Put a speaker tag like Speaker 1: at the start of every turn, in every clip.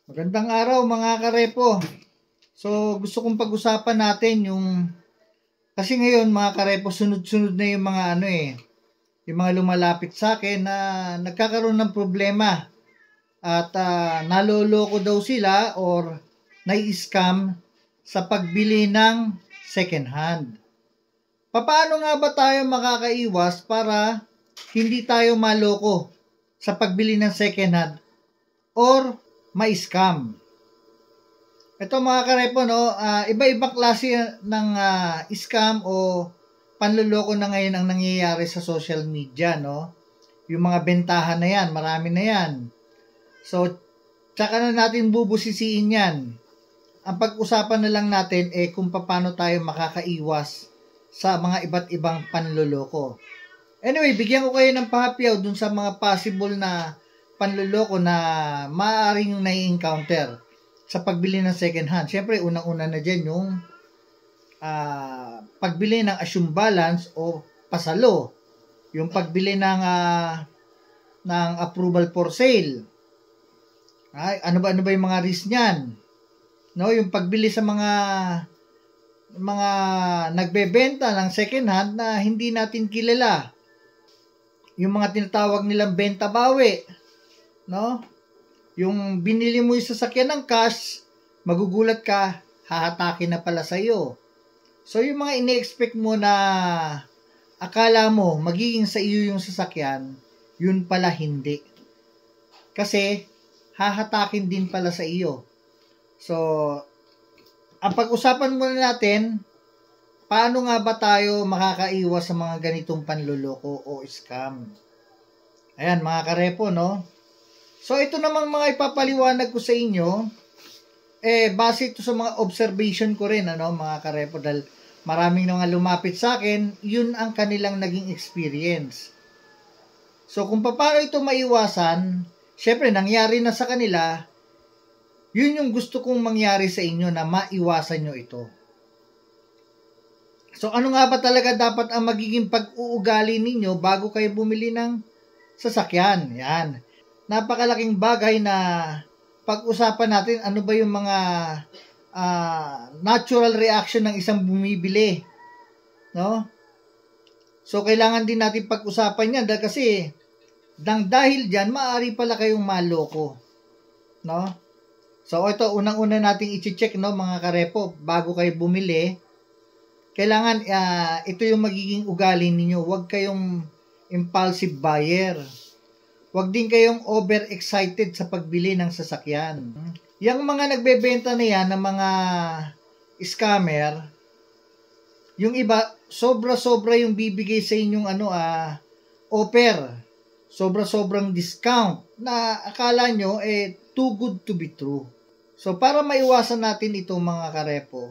Speaker 1: Magandang araw mga karepo. So gusto kong pag-usapan natin kasi ngayon mga karepo sunod-sunod na yung mga yung mga lumalapit sa akin na nagkakaroon ng problema at naloloko daw sila or nai-scam sa pagbili ng second hand. Paano nga ba tayo makakaiwas para hindi tayo maloko sa pagbili ng second hand or ma-scam? Ito mga karepo, iba-ibang klase ng scam o panluloko na ngayon ang nangyayari sa social media, no? Yung mga bentahan na yan, marami na yan. So, tsaka na natin bubusisiin yan. Ang pag-usapan na lang natin kung paano tayo makakaiwas sa mga iba't ibang panluloko. Anyway, bigyan ko kayo ng pahapyaw dun sa mga possible na panluloko na maaaring yung nai-encounter sa pagbili ng second hand. Siyempre, unang-una na dyan yung pagbili ng assume balance o pasalo. Yung pagbili ng approval for sale. Ano ba yung mga risk niyan? No, yung pagbili sa mga nagbebenta ng second hand na hindi natin kilala. Yung mga tinatawag nilang benta bawi. No? Yung binili mo yung sasakyan ng cash, magugulat ka, hahatakin na pala sa iyo. So yung mga ini-expect mo na akala mo magiging sa iyo yung sasakyan, yun pala hindi. Kasi hahatakin din pala sa iyo. So ang pag-usapan muna natin, paano nga ba tayo makakaiwas sa mga ganitong panluloko o scam? Ayan mga karepo, no? So ito namang mga ipapaliwanag ko sa inyo, base ito sa mga observation ko rin, mga karepo, dahil maraming mga lumapit sa akin, yun ang kanilang naging experience. So kung paano ito maiwasan, syempre nangyari na sa kanila, yun yung gusto kong mangyari sa inyo na maiwasan nyo ito. So ano nga ba talaga dapat ang magiging pag-uugali ninyo bago kayo bumili ng sasakyan? Yan. Napakalaking bagay na pag-usapan natin ano ba yung mga natural reaction ng isang bumibili, no? So kailangan din natin pag-usapan yan kasi dahil diyan maaari pala kayong maloko, no? So ito unang-una nating i-check, no, mga karepo, bago kayo bumili. Kailangan ito yung magiging ugali ninyo. Huwag kayong impulsive buyer. Huwag din kayong overexcited sa pagbili ng sasakyan. Yung mga nagbebenta na yan ng mga scammer, yung iba, sobra-sobra yung bibigay sa inyong offer. Sobra-sobrang discount na akala nyo too good to be true. So para maiwasan natin ito mga karepo,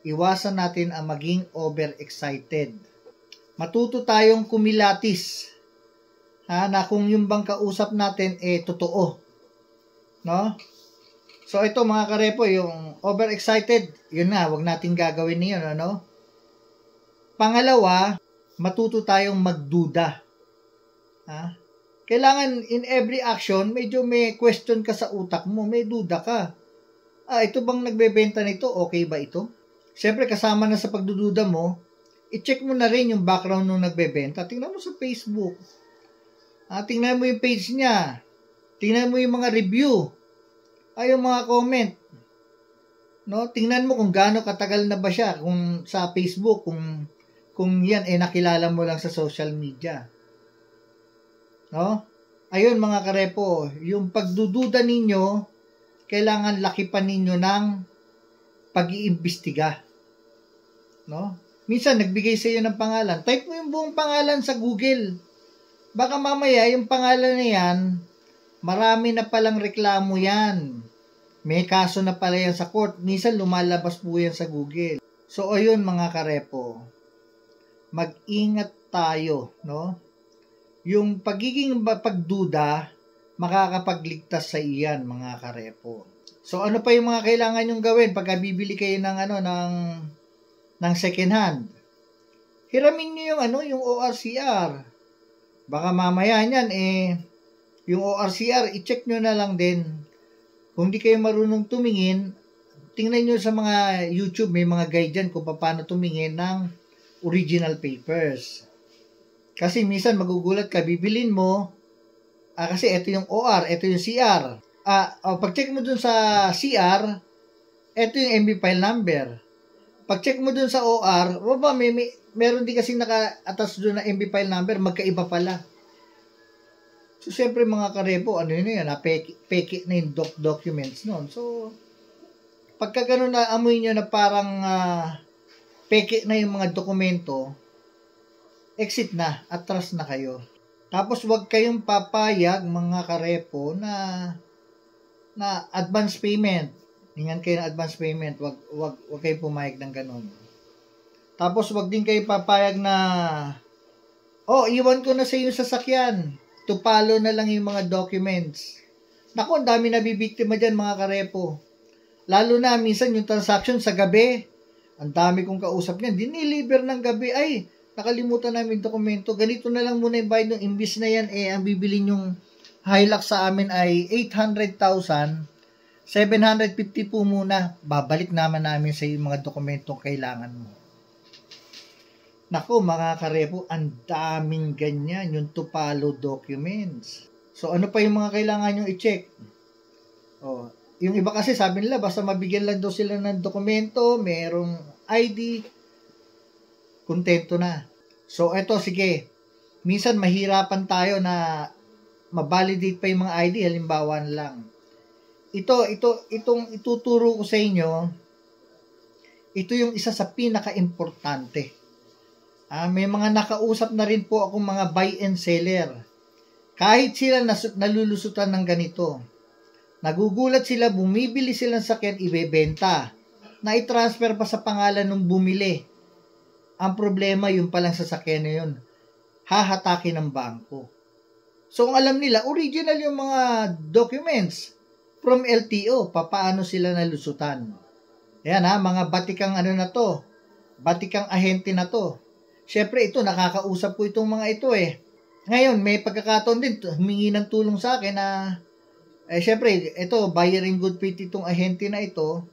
Speaker 1: iwasan natin ang maging overexcited. Matuto tayong kumilatis. Na kung yung bang kausap natin totoo. No? So ito mga karepo, yung overexcited, yun na, wag natin gagawin niyon, ano? Pangalawa, matuto tayong magduda. Kailangan in every action, medyo may question ka sa utak mo, may duda ka. Ito bang nagbebenta nito, okay ba ito? Siyempre kasama na sa pagdududa mo, i-check mo na rin yung background ng nagbebenta. Tingnan mo sa Facebook. Tingnan mo yung page niya. Tingnan mo yung mga review. Yung mga comment. No? Tingnan mo kung gaano katagal na ba siya kung sa Facebook, kung yan nakilala mo lang sa social media. No? Ayun mga karepo, yung pagdududa ninyo, kailangan lakipan ninyo ng pag-iimbestiga. No? Minsan nagbigay sa iyo ng pangalan. Type mo yung buong pangalan sa Google. Baka mamaya yung pangalan na yan, marami na palang reklamo yan. May kaso na pala yan sa court. Minsan lumalabas po yan sa Google. So ayun mga karepo, mag-ingat tayo, no? Yung pagiging pagduda, makakapagligtas sa iyan mga karepo. So ano pa yung mga kailangan nyong gawin pagka bibili kayo ng second hand? Hiramin nyo yung ORCR. Baka mamaya niyan yung ORCR, i-check nyo na lang din Kung di kayo marunong tumingin, tingnan nyo sa mga YouTube, may mga guide dyan kung paano tumingin ng original papers. Kasi minsan magugulat ka, bibilin mo, kasi ito yung OR, ito yung CR. Pag-check mo dun sa CR, ito yung MB file number. Pag-check mo dun sa OR, meron din kasi naka-attach dun na MB file number, magkaiba pala. So, syempre mga karepo, ano yun yan, peki na yung documents noon. So, pagka ganun na amoy nyo na parang peki na yung mga dokumento, exit na, atras na kayo. Tapos, wag kayong papayag, mga karepo, na advance payment. Hingan kayo ng advance payment, wag kayong pumayag ng ganun. Tapos, wag din kayo papayag na, iwan ko na sa iyo sasakyan. Tupalo na lang yung mga documents. Naku, ang dami nabibiktima dyan, mga karepo. Lalo na, minsan yung transaction sa gabi, ang dami kong kausap niyan, diniliver ng gabi, ay, nakalimutan namin dokumento, ganito na lang muna yung bayad ng imbis na yan, ang bibili yung Hilux sa amin ay 800,000, 750 po muna, babalik naman namin sa yung mga dokumentong kailangan mo. Naku, mga karepo, ang daming ganyan, yung tupalo documents. So, ano pa yung mga kailangan nyo i-check? Yung iba kasi sabi nila, basta mabigyan lang daw sila ng dokumento, merong ID, kontento na. So, eto, sige. Minsan, mahirapan tayo na ma-validate pa yung mga ID, halimbawa lang. Itong ituturo ko sa inyo, ito yung isa sa pinaka-importante. May mga nakausap na rin po akong mga buy and seller. Kahit sila nalulusutan ng ganito, nagugulat sila, bumibili sila ng sakyan, ibebenta, na i-transfer pa sa pangalan ng bumili. Ang problema, yung palang sasakyan na yun, hahatakin ng bangko. So, kung alam nila, original yung mga documents from LTO, papaano sila nalusutan. Ayan mga batikang batikang ahente na to. Siyempre, ito, nakakausap ko itong mga ito Ngayon, may pagkakataon din, humingi ng tulong sa akin na, siyempre, ito, buyer in good faith itong ahente na ito,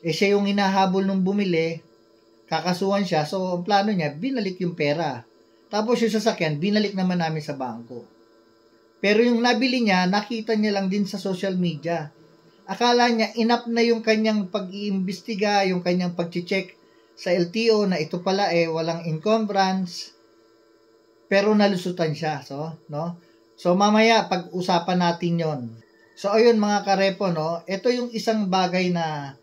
Speaker 1: siya yung hinahabol nung bumili, kakasuhan siya, so, ang plano niya, binalik yung pera. Tapos yung sasakyan, binalik naman namin sa bangko. Pero yung nabili niya, nakita niya lang din sa social media. Akala niya, enough na yung kanyang pag-iimbestiga, yung kanyang pag-check sa LTO na ito pala walang encumbrance, pero nalusutan siya. So mamaya pag-usapan natin yon. So ayun mga karepo, ito yung isang bagay na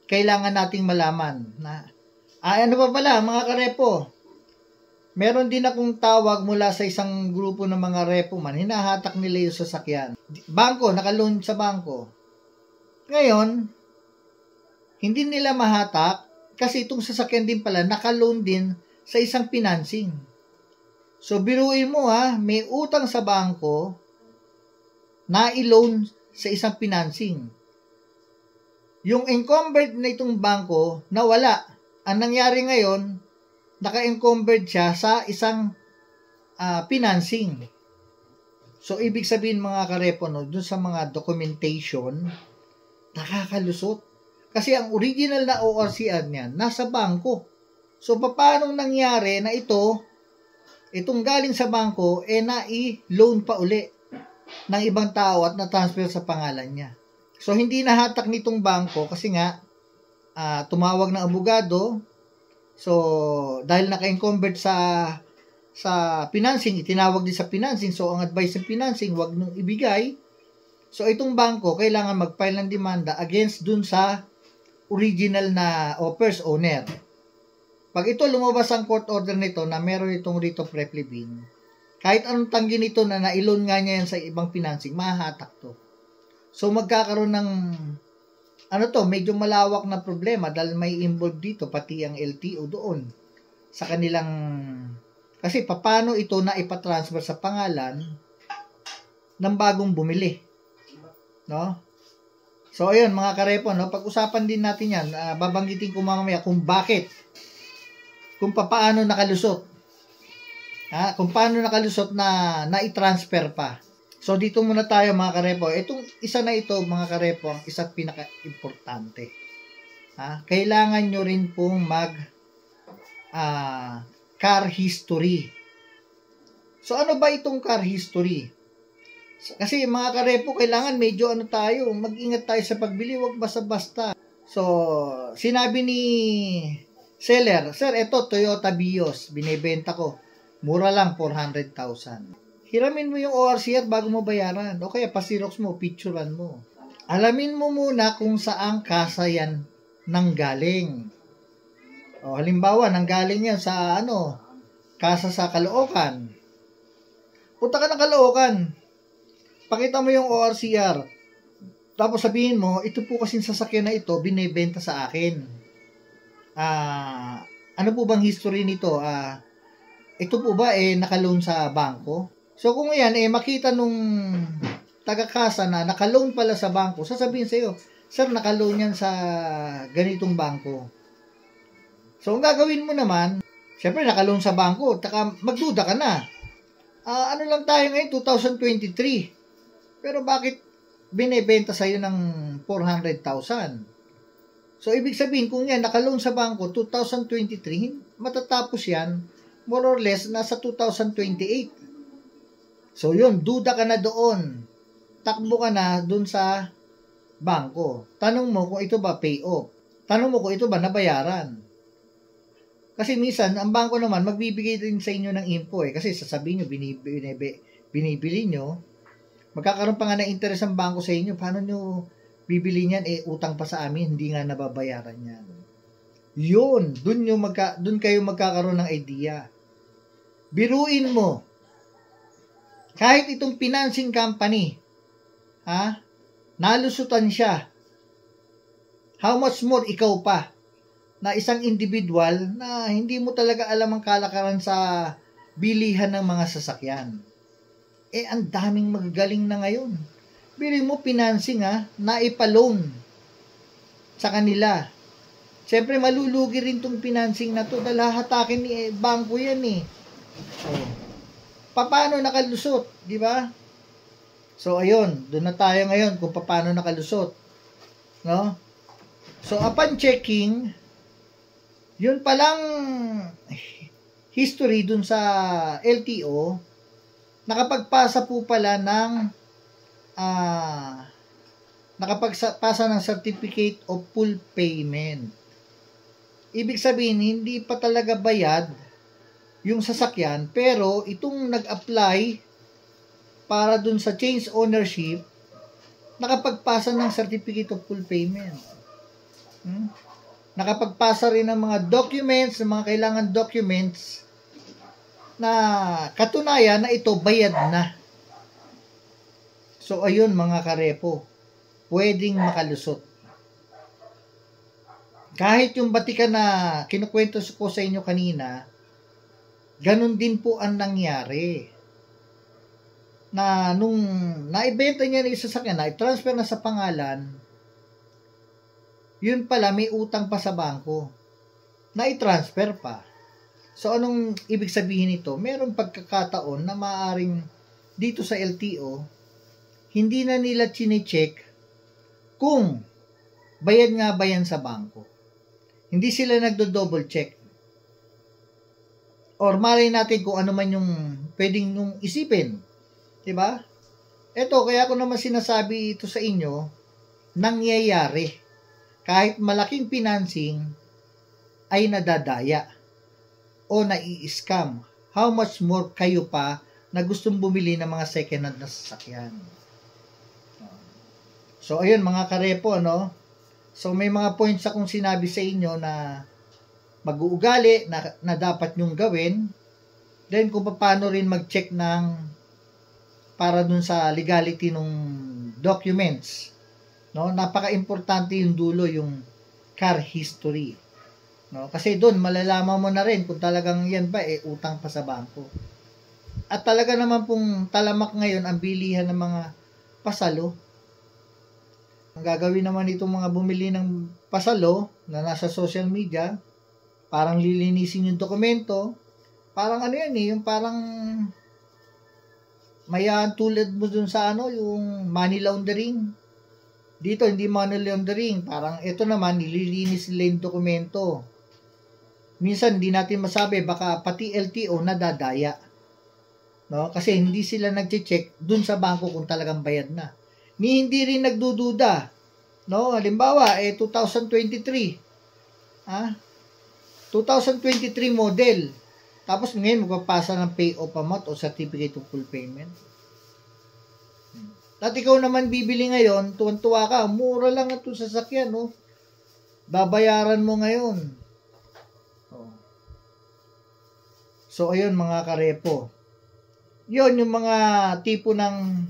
Speaker 1: kailangan nating malaman na ano pa pala mga karepo, meron din akong tawag mula sa isang grupo ng mga repo man, hinahatak nila yung sasakyan. Bangko, nakaloan sa bangko. Ngayon, hindi nila mahatak kasi itong sasakyan din pala, nakaloan din sa isang financing. So, biruin mo may utang sa bangko, na-loan sa isang financing. Yung encumbered na itong bangko, nawala. Ang nangyari ngayon, naka-encumbered siya sa isang financing. So, ibig sabihin mga karepo, dun sa mga documentation, nakakalusot. Kasi ang original na ORCR niyan, nasa bangko. So, paano nangyari na itong galing sa bangko, na-loan pa uli ng ibang tao at na-transfer sa pangalan niya. So, hindi nahatak nitong bangko kasi nga, tumawag ng abogado. So, dahil naka-encumbered sa financing, itinawag din sa financing. So, ang advice ng financing, wag nung ibigay. So, itong bangko, kailangan mag-file ng demanda against dun sa original na first owner. Pag ito lumabas ang court order nito na meron itong writ of replevin, kahit anong tanggi nito na na-loan nga niya yan sa ibang financing, mahahatak to. So, magkakaroon ng medyo malawak na problema dahil may involved dito, pati ang LTO doon sa kanilang, kasi paano ito na ipatransfer sa pangalan ng bagong bumili. So, ayun mga karepo, pag-usapan din natin yan, babanggitin ko mamaya kung bakit, kung paano nakalusot. Kung paano nakalusot na i-transfer pa. So dito muna tayo mga karepo. Itong isa na ito mga karepo, ang isa pinaka-importante. Kailangan nyo rin pong car history. So ano ba itong car history? Kasi mga karepo, kailangan medyo mag-ingat tayo sa pagbili, wag basta-basta. So, sinabi ni seller, sir, ito Toyota Vios, binebenta ko. Mura lang, 400,000. Hiramin mo yung ORCR bago mo bayaran. O kaya pasirox mo, picturean mo. Alamin mo muna kung saang kasa yan nanggaling. O, halimbawa, nanggaling yan sa kasa sa Caloocan. Punta ka ng Caloocan. Pakita mo yung ORCR. Tapos sabihin mo, ito po kasing sasakyan na ito, binebenta sa akin. Ano po bang history nito? Ito po ba naka-loan sa bangko? So kung yan, makita nung taga-kasa na naka-loan pala sa bangko, sasabihin sa'yo, sir, naka-loan yan sa ganitong bangko. So ang gagawin mo naman, syempre naka-loan sa bangko, magduda ka na. Ano lang tayo ngayon, 2023. Pero bakit binebenta sa'yo ng 400,000? So, ibig sabihin, kung yan, naka-loan sa bangko, 2023, matatapos yan, more or less, nasa 2028. So, yun, duda ka na doon. Takbo ka na doon sa bangko. Tanong mo kung ito ba pay off. Tanong mo kung ito ba nabayaran. Kasi minsan, ang bangko naman, magbibigay din sa inyo ng info Kasi sasabihin nyo, binibili nyo, magkakaroon pa nga ng interest ang bangko sa inyo. Paano nyo bibili niyan? Utang pa sa amin, hindi nga nababayaran yan. Yun, dun kayo magkakaroon ng idea. Biruin mo. Kahit itong financing company, nalusutan siya. How much more ikaw pa, na isang individual na hindi mo talaga alam ang kalakaran sa bilihan ng mga sasakyan. Ang daming magagaling na ngayon. Bili mo, financing naipaloan sa kanila. Siyempre, malulugi rin tong financing na to dahil hatakin ni bangko yan paano nakalusot, di ba? So, ayun, doon na tayo ngayon kung paano nakalusot. No? So, upon checking, yun palang history dun sa LTO, nakapagpasa po pala ng nakapagpasa ng certificate of full payment. Ibig sabihin, hindi pa talaga bayad yung sasakyan, pero itong nag-apply para dun sa change ownership, nakapagpasa ng certificate of full payment. Nakapagpasa rin ng mga documents, ng mga kailangan documents na katunayan na ito bayad na. So, ayun mga karepo, pwedeng makalusot. Kahit yung batikan na kinukwento ko sa inyo kanina, ganun din po ang nangyari. Na nung naibenta niya na isa sa kanya, na-transfer na sa pangalan, yun pala may utang pa sa bangko. Na-transfer pa. So, anong ibig sabihin nito? Merong pagkakataon na maaaring dito sa LTO, hindi na nila chine-check kung bayad nga ba yan sa bangko. Hindi sila nagdo-double check. Or malay natin kung ano man yung pwedeng nung isipin. Diba? Ito, kaya ko naman sinasabi ito sa inyo, nangyayari. Kahit malaking financing ay nadadaya o nai-scam. How much more kayo pa na gustong bumili ng mga second hand na sasakyan. So, ayun mga karepo, So, may mga points akong sinabi sa inyo na mag-uugali na dapat nyong gawin. Then, kung paano rin mag-check para dun sa legality ng documents. Napaka-importante yung dulo, yung car history. Kasi doon, malalaman mo na rin kung talagang yan ba, utang pa sa bangko. At talaga naman pong talamak ngayon ang bilihan ng mga pasalo. Ang gagawin naman itong mga bumili ng pasalo na nasa social media, parang lilinisin yung dokumento, parang yung parang tulad mo dun sa ano, yung money laundering. Dito, hindi money laundering. Parang ito naman, nililinis nila yung dokumento. Minsan, hindi natin masabi, baka pati LTO nadadaya. No? Kasi hindi sila nag-check dun sa bangko kung talagang bayad na. Hindi rin nagdududa. No? Halimbawa, 2023. 2023 model. Tapos ngayon, magpapasa ng pay-off amount o certificate of full payment. At ikaw naman bibili ngayon, tuwan-tuwa ka, mura lang ito sasakyan, no? Babayaran mo ngayon. So, ayun mga karepo. Yun, yung mga tipo ng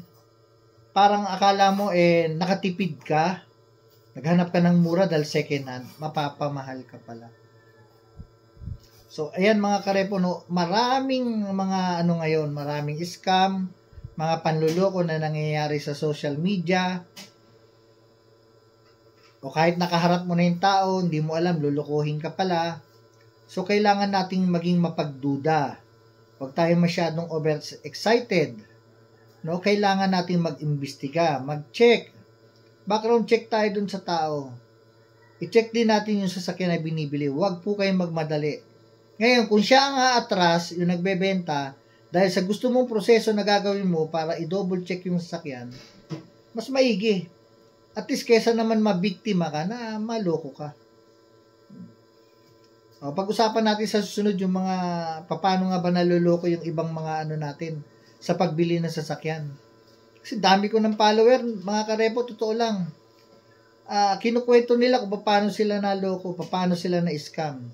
Speaker 1: parang akala mo, nakatipid ka, naghanap ka ng mura dahil second hand, mapapamahal ka pala. So, ayan mga karepo, no, maraming mga ngayon, maraming scam, mga panluloko na nangyayari sa social media. O kahit nakaharap mo na yung tao, hindi mo alam, lulukuhin ka pala. So, kailangan nating maging mapagduda. Huwag tayo masyadong overexcited. No? Kailangan nating mag-imbestiga, mag-check. Background check tayo dun sa tao. I-check din natin yung sasakyan na binibili. Huwag po kayong magmadali. Ngayon, kung siya ang aatras, yung nagbebenta, dahil sa gusto mong proseso na gagawin mo para i-double check yung sasakyan, mas maigi. At least kesa naman mabiktima ka na maloko ka. Pag-usapan natin sa susunod yung mga paano nga ba naluloko yung ibang mga natin sa pagbili ng sasakyan. Kasi dami ko ng follower, mga karepo, totoo lang. Kinukwento nila kung paano sila naloko, paano sila na-scam.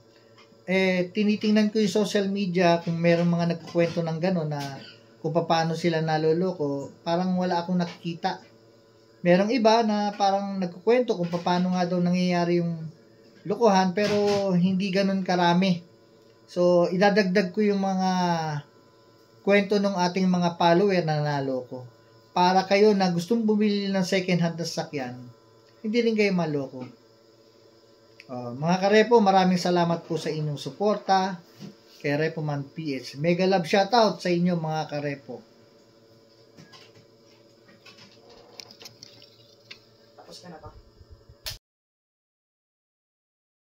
Speaker 1: Tinitingnan ko yung social media kung meron mga nagkukwento ng gano'n na kung paano sila naloloko, parang wala akong nakikita. Merong iba na parang nagkukwento kung paano nga daw nangyayari yung lokohan, pero hindi gano'n karami. So, idadagdag ko yung mga kwento ng ating mga follower na naloko. Para kayo na gustong bumili ng second hand na sasakyan, hindi rin kayo maloko. Mga karepo, maraming salamat po sa inyong suporta kay Repoman PH. Mega love shoutout sa inyo mga karepo.
Speaker 2: Tapos ka na ba?